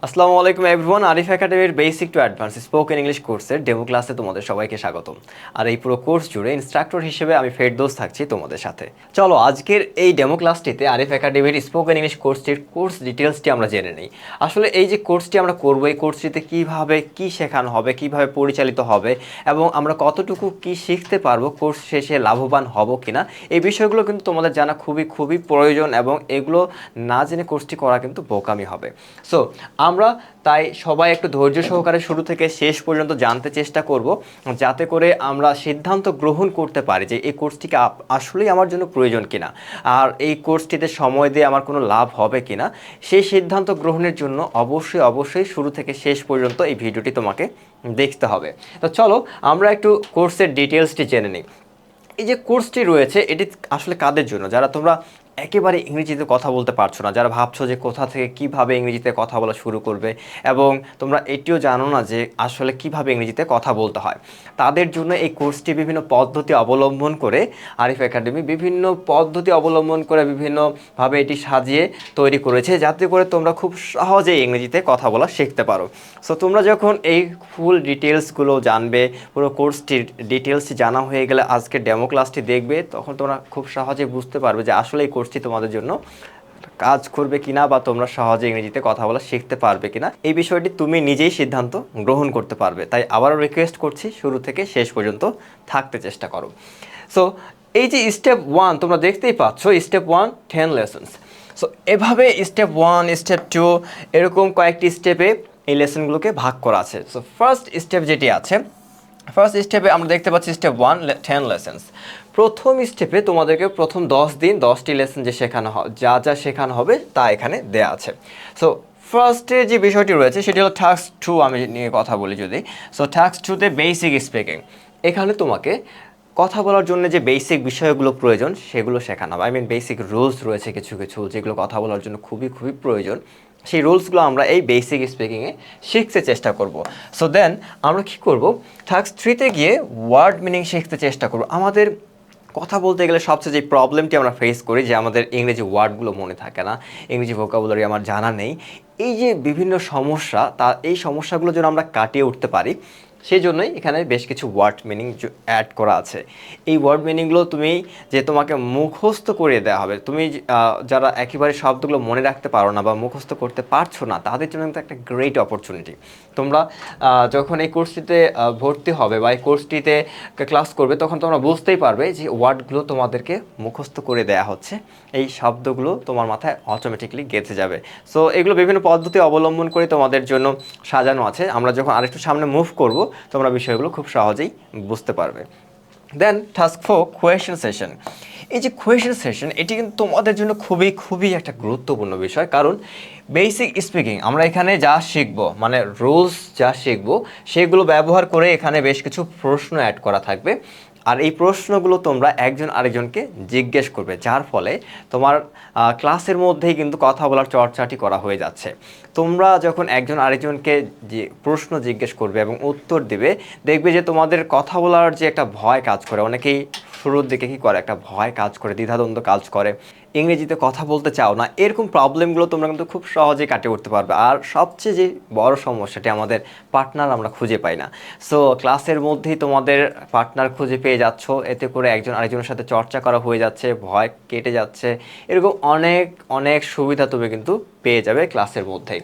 আসসালামু আলাইকুম এভরিওয়ান, আরিফ একাডেমির basic to advance spoken English কোর্সের ডেমো ক্লাসে তোমাদের সবাইকে স্বাগতম। আর এই পুরো কোর্স জুড়ে ইনস্ট্রাক্টর হিসেবে আমি ফেরদৌস থাকছি তোমাদের সাথে। চলো আজকের এই ডেমো ক্লাসটিতে আরিফ একাডেমির স্পোকেন ইংলিশ কোর্সটির কোর্স ডিটেলসটি আমরা জেনে নিই। আসলে এই যে কোর্সটি আমরা করবো, এই কোর্সটিতে কীভাবে কী শেখানো হবে, কীভাবে পরিচালিত হবে এবং আমরা কতটুকু কী শিখতে পারবো, কোর্স শেষে লাভবান হব কিনা, এই বিষয়গুলো কিন্তু তোমাদের জানা খুবই খুবই প্রয়োজন এবং এগুলো না জেনে কোর্সটি করা কিন্তু বোকামি হবে। সো আমরা তাই সবাই একটু ধৈর্য সহকারে শুরু থেকে শেষ পর্যন্ত জানতে চেষ্টা করব, যাতে করে আমরা সিদ্ধান্ত গ্রহণ করতে পারি যে এই কোর্সটিকে আসলেই আমার জন্য প্রয়োজন কিনা, আর এই কোর্সটিতে সময় দিয়ে আমার কোনো লাভ হবে কিনা। সেই সিদ্ধান্ত গ্রহণের জন্য অবশ্যই শুরু থেকে শেষ পর্যন্ত এই ভিডিওটি তোমাকে দেখতে হবে। তো চলো আমরা একটু কোর্সের ডিটেলসটি জেনে নিই। এই যে কোর্সটি রয়েছে এটি আসলে কাদের জন্য? যারা তোমরা একেবারে ইংরেজিতে কথা বলতে পারছো না, যারা ভাবছো যে কোথা থেকে কিভাবে ইংরেজিতে কথা বলা শুরু করবে এবং তোমরা এটিও জানো না যে আসলে কিভাবে ইংরেজিতে কথা বলতে হয়, তাদের জন্য এই কোর্সটি বিভিন্ন পদ্ধতি অবলম্বন করে আরিফ একাডেমি বিভিন্নভাবে এটি সাজিয়ে তৈরি করেছে, যাতে করে তোমরা খুব সহজেই ইংরেজিতে কথা বলা শিখতে পারো। সো তোমরা যখন এই ফুল ডিটেলসগুলো জানবে, পুরো কোর্সটির ডিটেলসটি জানা হয়ে গেলে আজকে ডেমো ক্লাসটি দেখবে, তখন তোমরা খুব সহজে বুঝতে পারবে যে আসলে এই কোর্সটি তোমাদের জন্য কাজ করবে কিনা বা তোমরা সহজে ইংরেজিতে কথা বলা শিখতে পারবে কিনা, এই বিষয়টি তুমি নিজেই সিদ্ধান্ত গ্রহণ করতে পারবে। তাই আবারও রিকোয়েস্ট করছি, শুরু থেকে শেষ পর্যন্ত থাকতে চেষ্টা করো। সো এই যে স্টেপ 1 তোমরা দেখতেই পাচ্ছ, স্টেপ 1 10 লেসন্স। সো এভাবে স্টেপ 1 স্টেপ 2 এরকম কয়েকটি স্টেপে এই লেসনগুলোকে ভাগ করা আছে। সো ফার্স্ট স্টেপ যেটি আছে, ফার্স্ট স্টেপে আমরা দেখতে পাচ্ছি স্টেপ 1 10 লেসন্স। প্রথম স্টেপে তোমাদেরকে প্রথম 10 দিন 10টি লেসন যে শেখানো যা শেখানো হবে তা এখানে দেয়া আছে। সো ফার্স্টে যে বিষয়টি রয়েছে সেটি হলো টাস্ক 2। আমি নিয়ে কথা বলি যদি, সো টাস্ক 2তে বেসিক স্পিকিং। এখানে তোমাকে কথা বলার জন্য যে বেসিক বিষয়গুলো প্রয়োজন সেগুলো শেখানো হবে। বেসিক রুলস রয়েছে কিছু কিছু যেগুলো কথা বলার জন্য খুবই খুবই প্রয়োজন। সেই রুলসগুলো আমরা এই বেসিক স্পিকিংয়ে শিখতে চেষ্টা করব। সো দেন আমরা কি করব, টাস্ক 3তে গিয়ে ওয়ার্ড মিনিং শিখতে চেষ্টা করব। আমাদের কথা বলতে গেলে সবচেয়ে যে প্রবলেমটি আমরা ফেস করি যে আমাদের ইংরেজি ওয়ার্ডগুলো মনে থাকে না, ইংরেজি ভোকাবুলারি আমার জানা নেই। এই যে বিভিন্ন সমস্যা, এই সমস্যাগুলো যেন আমরা কাটিয়ে উঠতে পারি, সেই জন্যই এখানে বেশ কিছু ওয়ার্ড মিনিং অ্যাড করা আছে। এই ওয়ার্ড মিনিংগুলো তোমাকে মুখস্থ করে দেওয়া হবে। তুমি যারা একেবারে শব্দগুলো মনে রাখতে পারো না বা মুখস্থ করতে পারছো না, তাদের জন্য কিন্তু একটা গ্রেট অপরচুনিটি। তোমরা যখন এই কোর্সটিতে ভর্তি হবে বা এই কোর্সটিতে ক্লাস করবে, তখন তোমরা বুঝতেই পারবে যে ওয়ার্ডগুলো তোমাদেরকে মুখস্থ করে দেওয়া হচ্ছে, এই শব্দগুলো তোমার মাথায় অটোমেটিকলি গেঁথে যাবে। সো এগুলো বিভিন্ন পদ্ধতি অবলম্বন করে তোমাদের জন্য সাজানো আছে। আমরা যখন আরেকটু সামনে মুভ করব, তোমরা বিষয়গুলো খুব সহজেই বুঝতে পারবে। দেন টাস্ক 4 কোয়েশ্চেন সেশন। এই যে কোয়েশ্চেন সেশন, এটি কিন্তু তোমাদের জন্য খুবই খুবই একটা গুরুত্বপূর্ণ বিষয়, কারণ বেসিক স্পিকিং আমরা এখানে যা শিখব, মানে রুলস যা শিখব, সেগুলো ব্যবহার করে এখানে বেশ কিছু প্রশ্ন অ্যাড করা থাকবে। আর এই প্রশ্নগুলো তোমরা একজন আরেকজনকে জিজ্ঞেস করবে, যার ফলে তোমার ক্লাসের মধ্যেই কিন্তু কথা বলার চর্চাটি করা হয়ে যাচ্ছে। তোমরা যখন একজন আরেকজনকে যে প্রশ্ন জিজ্ঞেস করবে এবং উত্তর দিবে, দেখবে যে তোমাদের কথা বলার যে একটা ভয় কাজ করে, অনেকেই শুরুর দিকে কী করে, একটা ভয় কাজ করে, দ্বিধাদ্বন্দ্ব কাজ করে, ইংরেজিতে কথা বলতে চাও না, এরকম প্রবলেমগুলো তোমরা কিন্তু খুব সহজেই কাটিয়ে উঠতে পারবে। আর সবচেয়ে যে বড় সমস্যাটি, আমাদের পার্টনার আমরা খুঁজে পাই না। সো ক্লাসের মধ্যেই তোমাদের পার্টনার খুঁজে পেয়ে যাচ্ছ, এতে করে একজন আরেকজনের সাথে চর্চা করা হয়ে যাচ্ছে, ভয় কেটে যাচ্ছে, এরকম অনেক অনেক সুবিধা তুমি কিন্তু পেয়ে যাবে ক্লাসের মধ্যেই।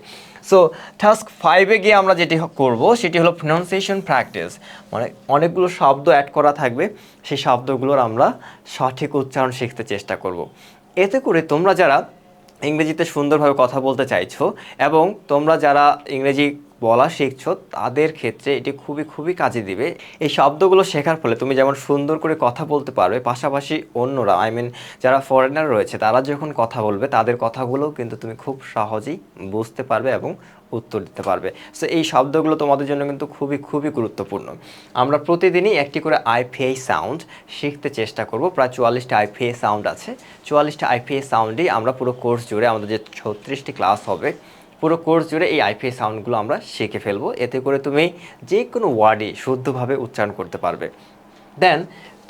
সো টাস্ক 5-এ গিয়ে আমরা যেটি করব সেটি হলো প্রনাউন্সিয়েশন প্র্যাকটিস। মানে অনেকগুলো শব্দ অ্যাড করা থাকবে, সেই শব্দগুলোর আমরা সঠিক উচ্চারণ শিখতে চেষ্টা করব। এতে করে তোমরা যারা ইংরেজিতে সুন্দরভাবে কথা বলতে চাইছো এবং তোমরা যারা ইংরেজি বলা শিখছো, তাদের ক্ষেত্রে এটি খুবই খুবই কাজে দিবে। এই শব্দগুলো শেখার ফলে তুমি যেমন সুন্দর করে কথা বলতে পারবে, পাশাপাশি অন্যরা যারা ফরেনার রয়েছে তারা যখন কথা বলবে, তাদের কথাগুলোও কিন্তু তুমি খুব সহজেই বুঝতে পারবে এবং উত্তর দিতে পারবে। সো এই শব্দগুলো তোমাদের জন্য কিন্তু খুবই খুবই গুরুত্বপূর্ণ। আমরা প্রতিদিনই একটি করে আইপিএই সাউন্ড শিখতে চেষ্টা করব। প্রায় 44টা আইপিএই সাউন্ড আছে। 44টা আইপিএই সাউন্ডই আমরা পুরো কোর্স জুড়ে, আমাদের যে 36টি ক্লাস হবে, পুরো কোর্স জুড়ে এই আইপিএই সাউন্ডগুলো আমরা শিখে ফেলবো। এতে করে তুমি যে কোনো ওয়ার্ডই শুদ্ধভাবে উচ্চারণ করতে পারবে। দেন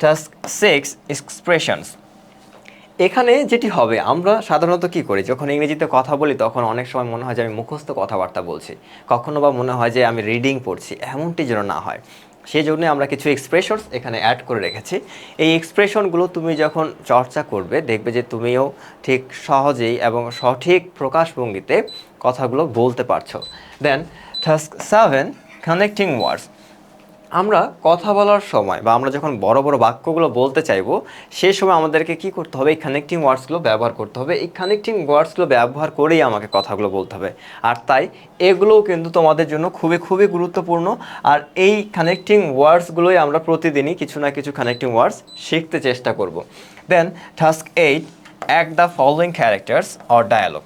টাস্ক 6 এক্সপ্রেশনস। এখানে যেটি হবে, আমরা সাধারণত কি করি যখন ইংরেজিতে কথা বলি তখন অনেক সময় মনে হয় যে আমি মুখস্থ কথাবার্তা বলছি, কখনো বা মনে হয় যে আমি রিডিং পড়ছি, এমনটি যেন না হয়। সেই জন্য আমরা কিছু এক্সপ্রেশনস এখানে অ্যাড করে রেখেছি। এই এক্সপ্রেশনগুলো তুমি যখন চর্চা করবে দেখবে যে তুমিও ঠিক সহজেই এবং সঠিক প্রকাশভঙ্গিতে কথাগুলো বলতে পারছো। দেন টাস্ক 7, কানেক্টিং ওয়ার্ডস। আমরা কথা বলার সময় বা আমরা যখন বড় বড় বাক্যগুলো বলতে চাইবো সেই সময় আমাদেরকে কি করতে হবে, এই কানেক্টিং ওয়ার্ডসগুলো ব্যবহার করতে হবে। এই কানেক্টিং ওয়ার্ডসগুলো ব্যবহার করেই আমাকে কথাগুলো বলতে হবে। আর তাই এগুলোও কিন্তু তোমাদের জন্য খুবই খুবই গুরুত্বপূর্ণ। আর এই কানেক্টিং ওয়ার্ডসগুলোই আমরা প্রতিদিনই কিছু না কিছু কানেক্টিং ওয়ার্ডস শিখতে চেষ্টা করব। Then task 8, act the following characters or dialogue.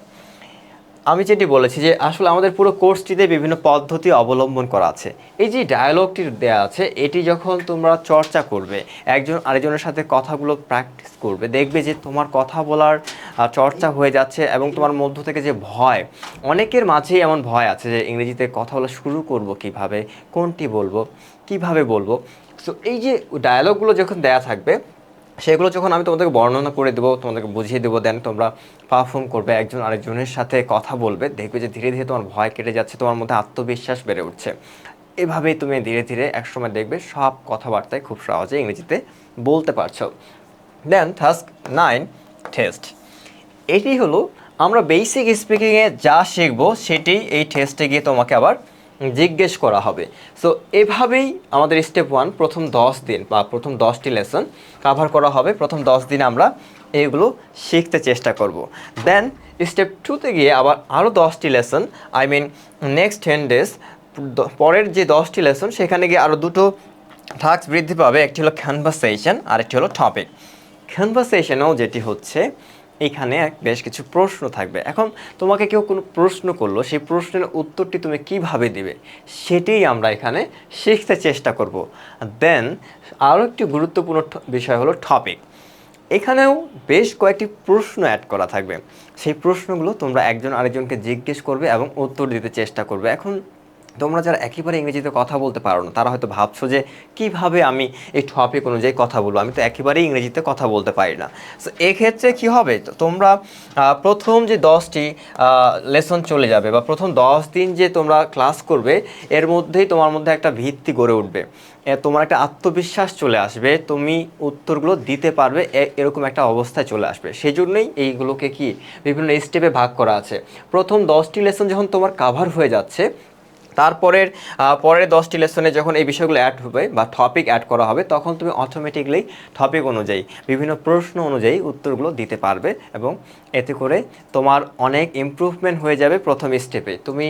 আমি যেটি বলেছি যে আসলে আমাদের পুরো কোর্সটিতে বিভিন্ন পদ্ধতি অবলম্বন করা আছে। এই যে ডায়ালগটি দেওয়া আছে, এটি যখন তোমরা চর্চা করবে, একজন আরেকজনের সাথে কথাগুলো প্র্যাকটিস করবে, দেখবে যে তোমার কথা বলার চর্চা হয়ে যাচ্ছে এবং তোমার মধ্য থেকে যে ভয়, অনেকের মাঝেই এমন ভয় আছে যে ইংরেজিতে কথা বলা শুরু করব কিভাবে, কোনটি বলবো, কিভাবে বলবো। সো এই যে ডায়ালগগুলো যখন দেয়া থাকবে সেগুলো যখন আমি তোমাদেরকে বর্ণনা করে দেবো, তোমাদেরকে বুঝিয়ে দেবো, দেন তোমরা পারফর্ম করবে, একজন আরেকজনের সাথে কথা বলবে, দেখবে যে ধীরে ধীরে তোমার ভয় কেটে যাচ্ছে, তোমার মধ্যে আত্মবিশ্বাস বেড়ে উঠছে। এভাবেই তুমি ধীরে ধীরে একসময় দেখবে সব কথাবার্তায় খুব সহজে ইংরেজিতে বলতে পারছো। দেন টাস্ক 9, টেস্ট। এটি হলো আমরা বেসিক স্পিকিংয়ে যা শিখবো সেটি এই টেস্টে গিয়ে তোমাকে আবার জিজ্ঞেস করা হবে। সো এভাবেই আমাদের স্টেপ 1 প্রথম 10 দিন বা প্রথম 10টি লেসন কাভার করা হবে। প্রথম 10 দিন আমরা এগুলো শিখতে চেষ্টা করব। দেন স্টেপ 2তে গিয়ে আবার আরও 10টি lesson, I mean next 10 days, পরের যে 10টি লেসন সেখানে গিয়ে আরও দুটো টাস্ক বৃদ্ধি পাবে। একটি হলো কনভারসেশন আর একটি হলো টপিক। কনভারসেশনেও যেটি হচ্ছে এখানে বেশ কিছু প্রশ্ন থাকবে। এখন তোমাকে কেউ কোনো প্রশ্ন করলো, সেই প্রশ্নের উত্তরটি তুমি কিভাবে দিবে সেটাই আমরা এখানে শিখতে চেষ্টা করব। দেন আরও একটি গুরুত্বপূর্ণ বিষয় হলো টপিক। এখানেও বেশ কয়েকটি প্রশ্ন অ্যাড করা থাকবে। সেই প্রশ্নগুলো তোমরা একজন আরেকজনকে জিজ্ঞেস করবে এবং উত্তর দিতে চেষ্টা করবে। এখন তোমরা যারা একেবারে ইংরেজিতে কথা বলতে পারো না তারা হয়তো ভাবছো যে কিভাবে আমি এই টপিক অনুযায়ী কথা বলবো, আমি তো একেবারেই ইংরেজিতে কথা বলতে পারি না। সো এক্ষেত্রে কী হবে, তোমরা প্রথম যে 10টি লেসন চলে যাবে বা প্রথম 10 দিন যে তোমরা ক্লাস করবে এর মধ্যেই তোমার মধ্যে একটা ভিত্তি গড়ে উঠবে, তোমার একটা আত্মবিশ্বাস চলে আসবে, তুমি উত্তরগুলো দিতে পারবে, এরকম একটা অবস্থায় চলে আসবে। সেই জন্যই এইগুলোকে কি বিভিন্ন স্টেপে ভাগ করা আছে। প্রথম 10টি লেসন যখন তোমার কাভার হয়ে যাচ্ছে, তারপরের পরের 10টি লেসনে যখন এই বিষয়গুলো অ্যাড হবে বা টপিক অ্যাড করা হবে তখন তুমি অটোমেটিকলি টপিক অনুযায়ী বিভিন্ন প্রশ্ন অনুযায়ী উত্তরগুলো দিতে পারবে এবং এতে করে তোমার অনেক ইমপ্রুভমেন্ট হয়ে যাবে প্রথম স্টেপে। তুমি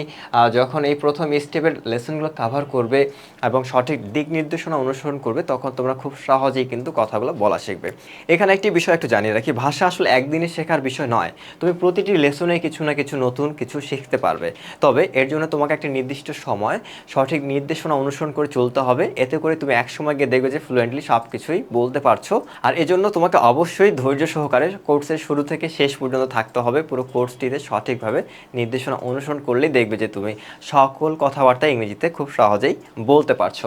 যখন এই প্রথম স্টেপের লেসনগুলো কাভার করবে এবং সঠিক দিক নির্দেশনা অনুসরণ করবে তখন তোমরা খুব সহজেই কিন্তু কথাগুলো বলা শিখবে। এখানে একটি বিষয় একটু জানিয়ে রাখি, ভাষা আসলে একদিনে শেখার বিষয় নয়। তুমি প্রতিটি লেসনে কিছু না কিছু নতুন কিছু শিখতে পারবে, তবে এর জন্য তোমাকে একটা নির্দিষ্ট সময় সঠিক নির্দেশনা অনুসরণ করে চলতে হবে। এতে করে তুমি এক সময় গিয়ে দেখবে যে ফ্লুয়েন্টলি সব কিছুই বলতে পারছো। আর এজন্য তোমাকে অবশ্যই ধৈর্য সহকারে কোর্সের শুরু থেকে শেষ পর্যন্ত থাকতে হবে। পুরো কোর্সটিতে সঠিকভাবে নির্দেশনা অনুসরণ করলেই দেখবে যে তুমি সকল কথাবার্তা ইংরেজিতে খুব সহজেই বলতে পারছো।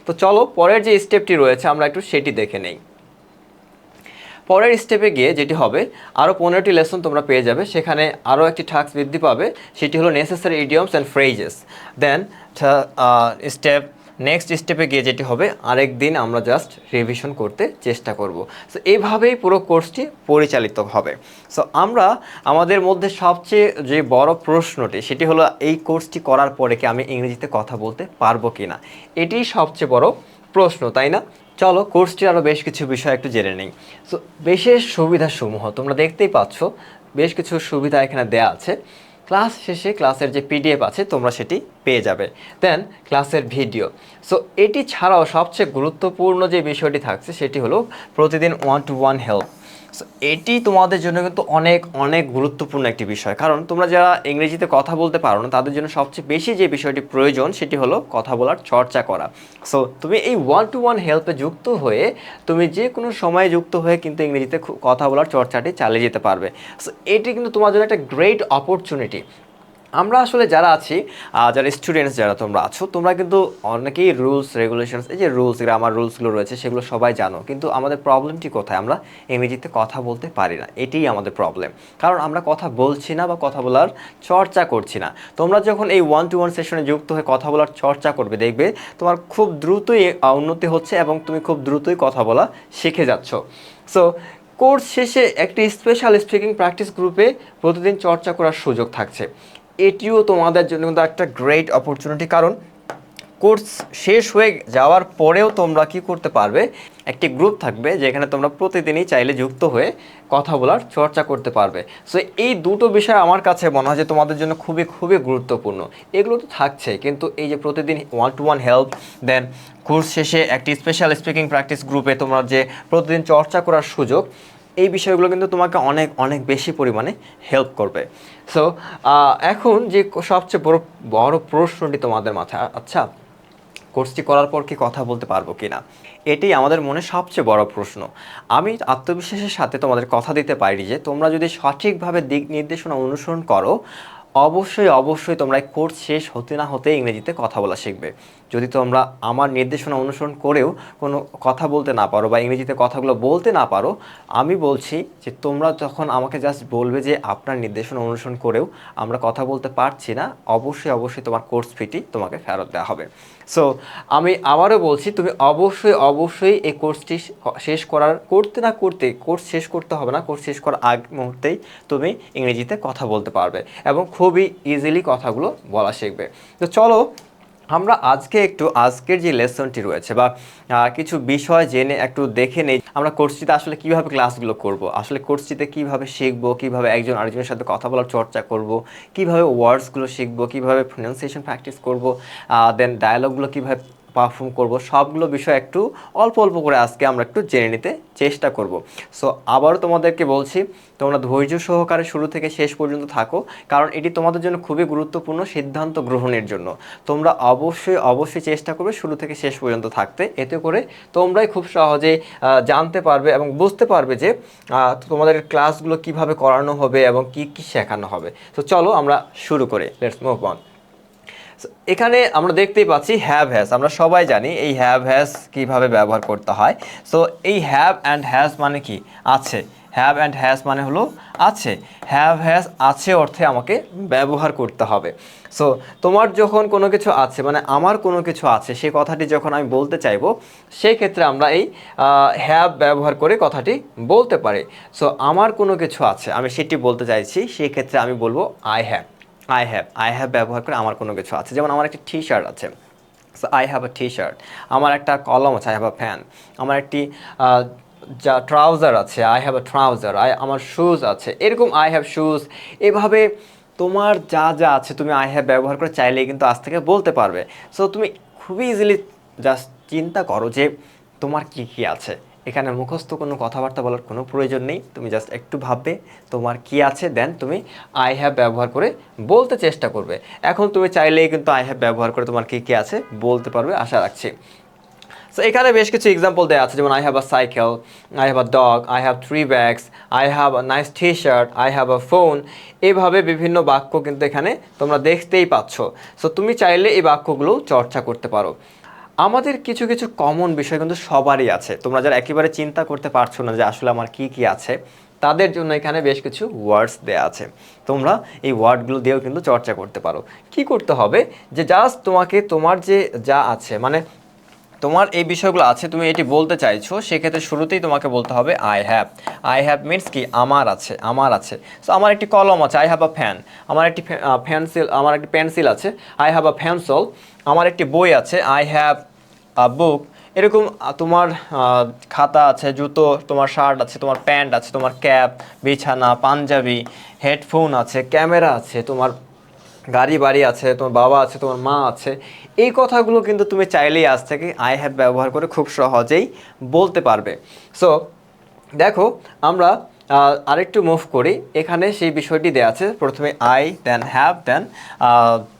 তো চলো পরের যে স্টেপটি রয়েছে আমরা একটু সেটি দেখে নেই। পরের স্টেপে গিয়ে যেটি হবে, আরও 15টি লেসন তোমরা পেয়ে যাবে, সেখানে আরও একটি টাস্ক বৃদ্ধি পাবে, সেটি হলো necessary idioms and phrases. Then next স্টেপে গিয়ে যেটি হবে, আরেক দিন আমরা জাস্ট রিভিশন করতে চেষ্টা করব। সো এইভাবেই পুরো কোর্সটি পরিচালিত হবে। সো আমরা আমাদের মধ্যে সবচেয়ে যে বড় প্রশ্নটি সেটি হলো এই কোর্সটি করার পরে কি আমি ইংরেজিতে কথা বলতে পারবো কি না, এটিই সবচেয়ে বড় প্রশ্ন, তাই না? চলো কোর্সটির আরও বেশ কিছু বিষয় একটু জেনে নিই। সো বিশেষ সুবিধাসমূহ তোমরা দেখতেই পাচ্ছ, বেশ কিছু সুবিধা এখানে দেয়া আছে। ক্লাস শেষে ক্লাসের যে পিডিএফ আছে তোমরা সেটি পেয়ে যাবে। দেন ক্লাসের ভিডিও। সো এটি ছাড়াও সবচেয়ে গুরুত্বপূর্ণ যে বিষয়টি থাকছে সেটি হলো প্রতিদিন 1-to-1 হেল্প। সো এটি তোমাদের জন্য কিন্তু অনেক অনেক গুরুত্বপূর্ণ একটি বিষয়, কারণ তোমরা যারা ইংরেজিতে কথা বলতে পারো না তাদের জন্য সবচেয়ে বেশি যে বিষয়টি প্রয়োজন সেটি হলো কথা বলার চর্চা করা। সো তুমি এই 1-to-1 হেল্পে যুক্ত হয়ে তুমি যে কোনো সময়ে যুক্ত হয়ে কিন্তু ইংরেজিতে কথা বলার চর্চাটি চালিয়ে যেতে পারবে। সো এটি কিন্তু তোমার জন্য একটা গ্রেট অপরচুনিটি। আমরা আসলে যারা আছি, যারা স্টুডেন্টস যারা তোমরা আছো, তোমরা কিন্তু অনেকেই রুলস রেগুলেশনস, এই যে রুলস গ্রামার রুলসগুলো রয়েছে সেগুলো সবাই জানো, কিন্তু আমাদের প্রবলেমটি কোথায়? আমরা ইংরেজিতে কথা বলতে পারি না, এটিই আমাদের প্রবলেম। কারণ আমরা কথা বলছি না বা কথা বলার চর্চা করছি না। তোমরা যখন এই 1-to-1 সেশনে যুক্ত হয়ে কথা বলার চর্চা করবে, দেখবে তোমার খুব দ্রুতই উন্নতি হচ্ছে এবং তুমি খুব দ্রুতই কথা বলা শিখে যাচ্ছ। সো কোর্স শেষে একটি স্পেশাল স্পিকিং প্র্যাকটিস গ্রুপে প্রতিদিন চর্চা করার সুযোগ থাকছে। এটিও তোমাদের জন্য কিন্তু একটা গ্রেট অপরচুনিটি, কারণ কোর্স শেষ হয়ে যাওয়ার পরেও তোমরা কি করতে পারবে, একটি গ্রুপ থাকবে যেখানে তোমরা প্রতিদিনই চাইলে যুক্ত হয়ে কথা বলার চর্চা করতে পারবে। সো এই দুটো বিষয় আমার কাছে মনে হয় যে তোমাদের জন্য খুবই খুবই গুরুত্বপূর্ণ। এগুলো তো থাকছে, কিন্তু এই যে প্রতিদিন 1-to-1 হেল্প, দেন কোর্স শেষে একটি স্পেশাল স্পিকিং প্র্যাকটিস গ্রুপে তোমরা যে প্রতিদিন চর্চা করার সুযোগ, এই বিষয়গুলো কিন্তু তোমাকে অনেক অনেক বেশি পরিমাণে হেল্প করবে। সো এখন যে সবচেয়ে বড় প্রশ্নটি তোমাদের মাথায়, আচ্ছা কোর্সটি করার পর কি কথা বলতে পারবো কি না, এটি আমাদের মনে সবচেয়ে বড় প্রশ্ন। আমি আত্মবিশ্বাসের সাথে তোমাদের কথা দিতে পারি যে তোমরা যদি সঠিকভাবে দিক নির্দেশনা অনুসরণ করো, অবশ্যই অবশ্যই তোমরা এই কোর্স শেষ হতে না হতে ইংরেজিতে কথা বলা শিখবে। যদি তোমরা আমার নির্দেশনা অনুসরণ করেও কোনো কথা বলতে না পারো বা ইংরেজিতে কথাগুলো বলতে না পারো, আমি বলছি যে তোমরা যখন আমাকে জাস্ট বলবে যে আপনার নির্দেশনা অনুসরণ করেও আমরা কথা বলতে পারছি না, অবশ্যই অবশ্যই তোমার কোর্স ফিটি তোমাকে ফেরত দেওয়া হবে। সো আমি আবারও বলছি, তুমি অবশ্যই অবশ্যই এই কোর্সটি শেষ করতে না করতে, কোর্স শেষ করতে হবে না, কোর্স শেষ করার আগ মুহূর্তেই তুমি ইংরেজিতে কথা বলতে পারবে এবং খুবই ইজিলি কথাগুলো বলা শিখবে। তো চলো আমরা আজকের যে লেসনটি রয়েছে বা কিছু বিষয় জেনে একটু দেখে নেই আমরা কোর্সটিতে আসলে কিভাবে ক্লাসগুলো করব, আসলে কোর্সটিতে কিভাবে শিখবো, কিভাবে একজন আরেকজনের সাথে কথা বলার চর্চা করব, কিভাবে ওয়ার্ডসগুলো শিখবো, কিভাবে প্রনাউন্সিয়েশন প্র্যাকটিস করব, দেন ডায়ালগগুলো কিভাবে পারফর্ম করব, সবগুলো বিষয় একটু অল্প অল্প করে আজকে আমরা একটু জেনে নিতে চেষ্টা করব। সো আবারও তোমাদেরকে বলছি, তোমরা ধৈর্য সহকারে শুরু থেকে শেষ পর্যন্ত থাকো, কারণ এটি তোমাদের জন্য খুবই গুরুত্বপূর্ণ সিদ্ধান্ত গ্রহণের জন্য। তোমরা অবশ্যই অবশ্যই চেষ্টা করবে শুরু থেকে শেষ পর্যন্ত থাকতে, এতে করে তোমরাই খুব সহজেই জানতে পারবে এবং বুঝতে পারবে যে তোমাদের ক্লাসগুলো কিভাবে করানো হবে এবং কি কি শেখানো হবে। তো চলো আমরা শুরু করি, লেটস মুভ অন। এখানে আমরা দেখতেই পাচ্ছি হ্যাভ হ্যাজ, আমরা সবাই জানি এই হ্যাভ হ্যাজ কীভাবে ব্যবহার করতে হয়। সো এই হ্যাভ অ্যান্ড হ্যাজ মানে কি? আছে। হ্যাভ অ্যান্ড হ্যাজ মানে হলো আছে। হ্যাভ হ্যাজ আছে অর্থে আমাকে ব্যবহার করতে হবে। সো তোমার যখন কোনো কিছু আছে, মানে আমার কোনো কিছু আছে, সেই কথাটি যখন আমি বলতে চাইবো, সেই ক্ষেত্রে আমরা এই হ্যাভ ব্যবহার করে কথাটি বলতে পারি। সো আমার কোনো কিছু আছে, আমি সেটি বলতে চাইছি, সেই ক্ষেত্রে আমি বলবো আই হ্যাভ ব্যবহার করে আমার কোনো কিছু আছে। যেমন আমার একটি টি শার্ট আছে, so I have a T shirt. আমার একটা কলম আছে, আই হ্যাভ আ ফ্যান। আমার একটি যা ট্রাউজার আছে, আই হ্যাভ আ ট্রাউজার। আমার শুজ আছে, এরকম আই হ্যাভ শুজ। এভাবে তোমার যা যা আছে তুমি আই হ্যাভ ব্যবহার করে চাইলেই কিন্তু আজ থেকে বলতে পারবে। সো তুমি খুবই ইজিলি জাস্ট চিন্তা করো যে তোমার কি কি আছে। এখানে মুখস্থ কোনো কথাবার্তা বলার কোনো প্রয়োজন নেই, তুমি জাস্ট একটু ভাববে তোমার কি আছে, দেন তুমি আই হ্যাভ ব্যবহার করে বলতে চেষ্টা করবে। এখন তুমি চাইলেই কিন্তু আই হ্যাভ ব্যবহার করে তোমার কি কি আছে বলতে পারবে, আশা রাখছি। সো এখানে বেশ কিছু এক্সাম্পল দেওয়া আছে, যেমন I have a cycle, I have a dog, I have 3 bags, I have a nice T shirt, I have a phone. এইভাবে বিভিন্ন বাক্য কিন্তু এখানে তোমরা দেখতেই পাচ্ছ। সো তুমি চাইলে এই বাক্যগুলো চর্চা করতে পারো। আমাদের কিছু কিছু কমন বিষয় কিন্তু সবারই আছে। তোমরা যারা একেবারে চিন্তা করতে পারছো না যে আসলে আমার কি কি আছে, তাদের জন্য এখানে বেশ কিছু ওয়ার্ডস দেওয়া আছে। তোমরা এই ওয়ার্ডগুলো দিয়েও কিন্তু চর্চা করতে পারো। কি করতে হবে যে জাস্ট তোমাকে তোমার যে যা আছে, মানে তোমার এই বিষয়গুলো আছে, তুমি এটি বলতে চাইছো, সেক্ষেত্রে শুরুতেই তোমাকে বলতে হবে I have. I have means কি? আমার আছে, আমার আছে। সো আমার একটি কলম আছে, আই হ্যাভ আ ফ্যান। আমার একটি পেন্সিল আছে, আই হ্যাভ আ পেন্সিল। আমার একটি বই আছে, আই হ্যাভ আ বুক। এরকম তোমার খাতা আছে, জুতো, তোমার শার্ট আছে, তোমার প্যান্ট আছে, তোমার ক্যাপ, বিছানা, পাঞ্জাবি, হেডফোন আছে, ক্যামেরা আছে, তোমার গাড়ি বাড়ি আছে, তোমার বাবা আছে, তোমার মা আছে। এই কথাগুলো কিন্তু তুমি চাইলেই আজ থেকে আই হ্যাভ ব্যবহার করে খুব সহজেই বলতে পারবে। সো দেখো আমরা আরেকটু মুভ করি। এখানে সেই বিষয়টি দেওয়া আছে, প্রথমে আই, দেন হ্যাভ, দেন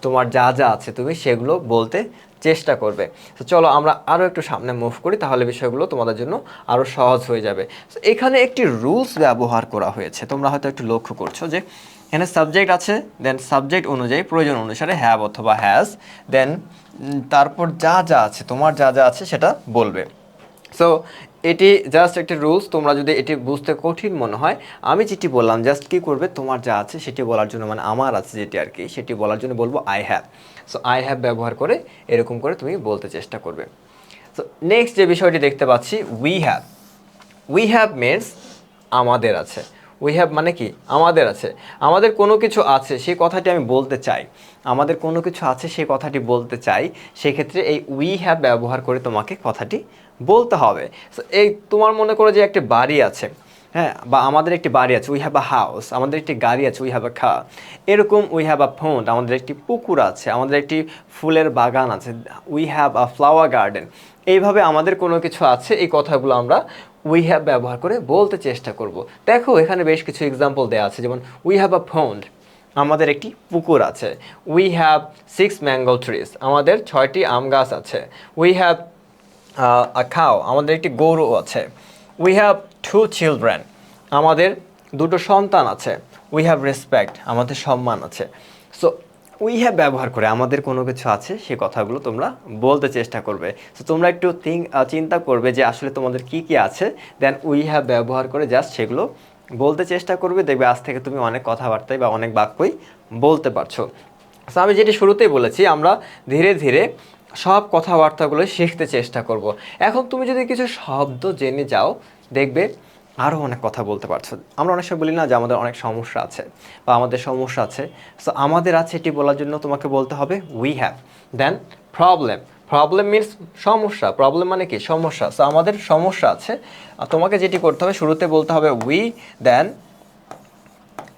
তোমার যা যা আছে তুমি সেগুলো বলতে চেষ্টা করবে। তো চলো আমরা আরও একটু সামনে মুভ করি, তাহলে বিষয়গুলো তোমাদের জন্য আরও সহজ হয়ে যাবে। এখানে একটি রুলস ব্যবহার করা হয়েছে, তোমরা হয়তো একটু লক্ষ্য করছো যে এখানে সাবজেক্ট আছে, দেন সাবজেক্ট অনুযায়ী প্রয়োজন অনুসারে হ্যাভ অথবা হ্যাজ, দেন তারপর যা যা আছে, তোমার যা যা আছে সেটা বলবে। সো এটি জাস্ট একটা রুলস, তোমরা যদি এটি বুঝতে কঠিন মনে হয়, আমি যেটি বললাম জাস্ট কী করবে, তোমার যা আছে সেটি বলার জন্য, মানে আমার আছে যেটি আর কি, সেটি বলার জন্য বলবো I have. So I have ব্যবহার করে এরকম করে তুমি বলতে চেষ্টা করবে। সো নেক্সট যে বিষয়টি দেখতে পাচ্ছি, we have. We have means আমাদের আছে। উই হ্যাভ মানে কি, আমাদের আছে, আমাদের কোনো কিছু আছে সেই কথাটি আমি বলতে চাই, আমাদের কোনো কিছু আছে সেই কথাটি বলতে চাই, সেক্ষেত্রে এই উই হ্যাভ ব্যবহার করে তোমাকে কথাটি বলতে হবে। সো এই তোমার মনে করো যে একটা বাড়ি আছে, হ্যাঁ, বা আমাদের একটি বাড়ি আছে, উই হ্যাভ আ হাউস, আমাদের একটি গাড়ি আছে, উই হ্যাভ আ কার, এরকম উই হ্যাভ আ পন্ড, আমাদের একটি পুকুর আছে, আমাদের একটি ফুলের বাগান আছে, we have a flower garden. এইভাবে আমাদের কোনো কিছু আছে, এই কথাগুলো আমরা উই হ্যাভ ব্যবহার করে বলতে চেষ্টা করব। দেখো এখানে বেশ কিছু এক্সাম্পল দেওয়া আছে, যেমন উই হ্যাভ আ পন্ড, আমাদের একটি পুকুর আছে, উই হ্যাভ 6 ম্যাঙ্গো ট্রিজ, আমাদের 6টি আম গাছ আছে, উই হ্যাভ আ কাউ, আমাদের একটি গরু আছে, উই হ্যাভ 2 চিলড্রেন, আমাদের 2টো সন্তান আছে, উই হ্যাভ রেসপেক্ট, আমাদের সম্মান আছে। সো উই হ্যাভ ব্যবহার করে আমাদের কোনো কিছু আছে সে কথাগুলো তোমরা বলতে চেষ্টা করবে। সো তোমরা একটু চিন্তা করবে যে আসলে তোমাদের কি কি আছে, দেন উই হ্যাভ ব্যবহার করে জাস্ট সেগুলো বলতে চেষ্টা করবে, দেখবে আজ থেকে তুমি অনেক কথাবার্তায় বা অনেক বাক্যই বলতে পারছো। সো আমি যেটি শুরুতেই বলেছি, আমরা ধীরে ধীরে সব কথাবার্তাগুলো শিখতে চেষ্টা করব। এখন তুমি যদি কিছু শব্দ জেনে যাও, দেখবে আরও অনেক কথা বলতে পারছো। আমরা অনেক সময় বলি না যে আমাদের অনেক সমস্যা আছে বা আমাদের সমস্যা আছে, সো আমাদের আছে এটি বলার জন্য তোমাকে বলতে হবে we have. Then problem, problem means সমস্যা, প্রবলেম মানে কি, সমস্যা। সো আমাদের সমস্যা আছে, তোমাকে যেটি করতে হবে শুরুতে বলতে হবে we, then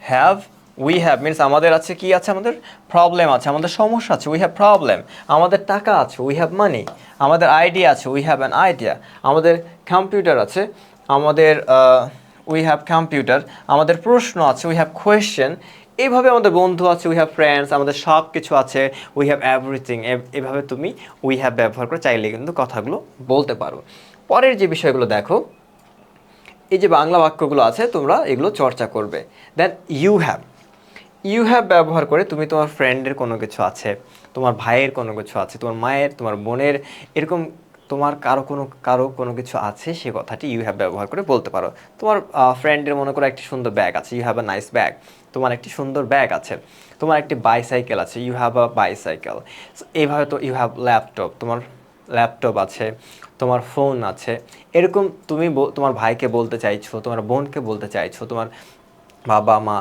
have. We have means আমাদের আছে, কি আছে, আমাদের প্রবলেম আছে, আমাদের সমস্যা আছে, উই হ্যাভ প্রবলেম। আমাদের টাকা আছে, উই হ্যাভ মানি। আমাদের আইডিয়া আছে, উই হ্যাভ অ্যান আইডিয়া। আমাদের কম্পিউটার আছে, আমাদের উই হ্যাভ কম্পিউটার। আমাদের প্রশ্ন আছে, উই হ্যাভ কোয়েশ্চেন। এইভাবে আমাদের বন্ধু আছে, উই হ্যাভ ফ্রেন্ডস। আমাদের সব কিছু আছে, উই হ্যাভ এভরিথিং। এভাবে তুমি উই হ্যাভ ব্যবহার করে চাইলে কিন্তু কথাগুলো বলতে পারো। পরের যে বিষয়গুলো দেখো, এই যে বাংলা বাক্যগুলো আছে তোমরা এগুলো চর্চা করবে। Then you have. You have ব্যবহার করে তুমি তোমার ফ্রেন্ডের কোনো কিছু আছে, তোমার ভাইয়ের কোনো কিছু আছে, তোমার মায়ের, তোমার বোনের, এরকম তোমার কারো কোনো কিছু আছে, সে কথাটি ইউ হ্যাভ ব্যবহার করে বলতে পারো। তোমার ফ্রেন্ডের মনে করো একটি সুন্দর ব্যাগ আছে, you have a nice bag, তোমার একটি সুন্দর ব্যাগ আছে। তোমার একটি বাইসাইকেল আছে, ইউ হ্যাভ আ বাইসাইকেল। এইভাবে তো ইউ হ্যাভ ল্যাপটপ, তোমার ল্যাপটপ আছে, তোমার ফোন আছে। এরকম তুমি তোমার ভাইকে বলতে চাইছো, তোমার বোনকে বলতে চাইছো, তোমার বাবা মা,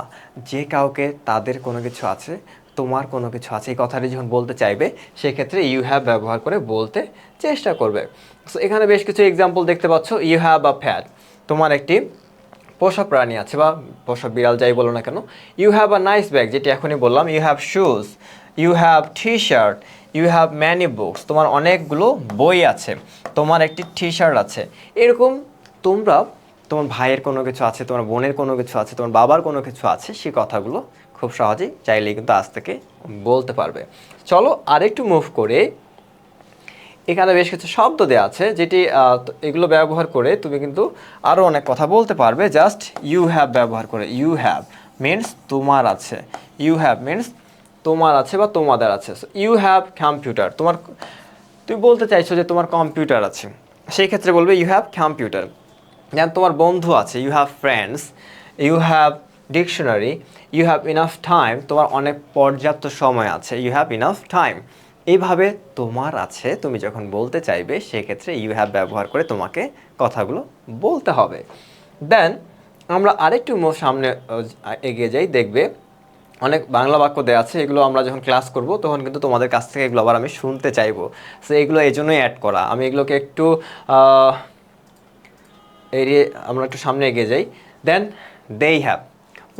যে কাউকে তাদের কোনো কিছু আছে, তোমার কোনো কিছু আছে, এই কথাটি যখন বলতে চাইবে সেক্ষেত্রে ইউ হ্যাভ ব্যবহার করে বলতে চেষ্টা করবে। সো এখানে বেশ কিছু এক্সাম্পল দেখতে পাচ্ছ, ইউ হ্যাভ আ প্যাট, তোমার একটি পোষা প্রাণী আছে বা পোষা বিড়াল যাই বলো না কেন। You have a nice bag, যেটি এখনই বললাম, you have shoes, you have T shirt, you have many books, তোমার অনেকগুলো বই আছে, তোমার একটি টি শার্ট আছে। এরকম তোমরা তোমার ভাইয়ের কোনো কিছু আছে, তোমার বোনের কোনো কিছু আছে, তোমার বাবার কোনো কিছু আছে, সেই কথাগুলো খুব সহজেই চাইলেই কিন্তু আজ থেকে বলতে পারবে। চলো আরেকটু মুভ করে, এখানে বেশ কিছু শব্দ দেওয়া আছে যেটি এগুলো ব্যবহার করে তুমি কিন্তু আরও অনেক কথা বলতে পারবে জাস্ট ইউ হ্যাভ ব্যবহার করে। ইউ হ্যাভ মিনস তোমার আছে, ইউ হ্যাভ মিনস তোমার আছে বা তোমাদের আছে। ইউ হ্যাভ কম্পিউটার, তুমি বলতে চাইছো যে তোমার কম্পিউটার আছে, সেই ক্ষেত্রে বলবে ইউ হ্যাভ কম্পিউটার। দেন তোমার বন্ধু আছে, you have friends, you have dictionary, you have enough time, তোমার অনেক পর্যাপ্ত সময় আছে, ইউ হ্যাভ ইনাফ টাইম। এইভাবে তোমার আছে তুমি যখন বলতে চাইবে সেক্ষেত্রে ইউ হ্যাভ ব্যবহার করে তোমাকে কথাগুলো বলতে হবে। দেন আমরা আরেকটু সামনে এগিয়ে যাই, দেখবে অনেক বাংলা বাক্য দেওয়া আছে, এগুলো আমরা যখন ক্লাস করব তখন কিন্তু তোমাদের কাছ থেকে এগুলো আবার আমি শুনতে চাইবো। সো এগুলো এই জন্যই অ্যাড করা, আমি এগুলোকে একটু এড়িয়ে আমরা একটু সামনে এগিয়ে যাই। দেন দেই হ্যাভ,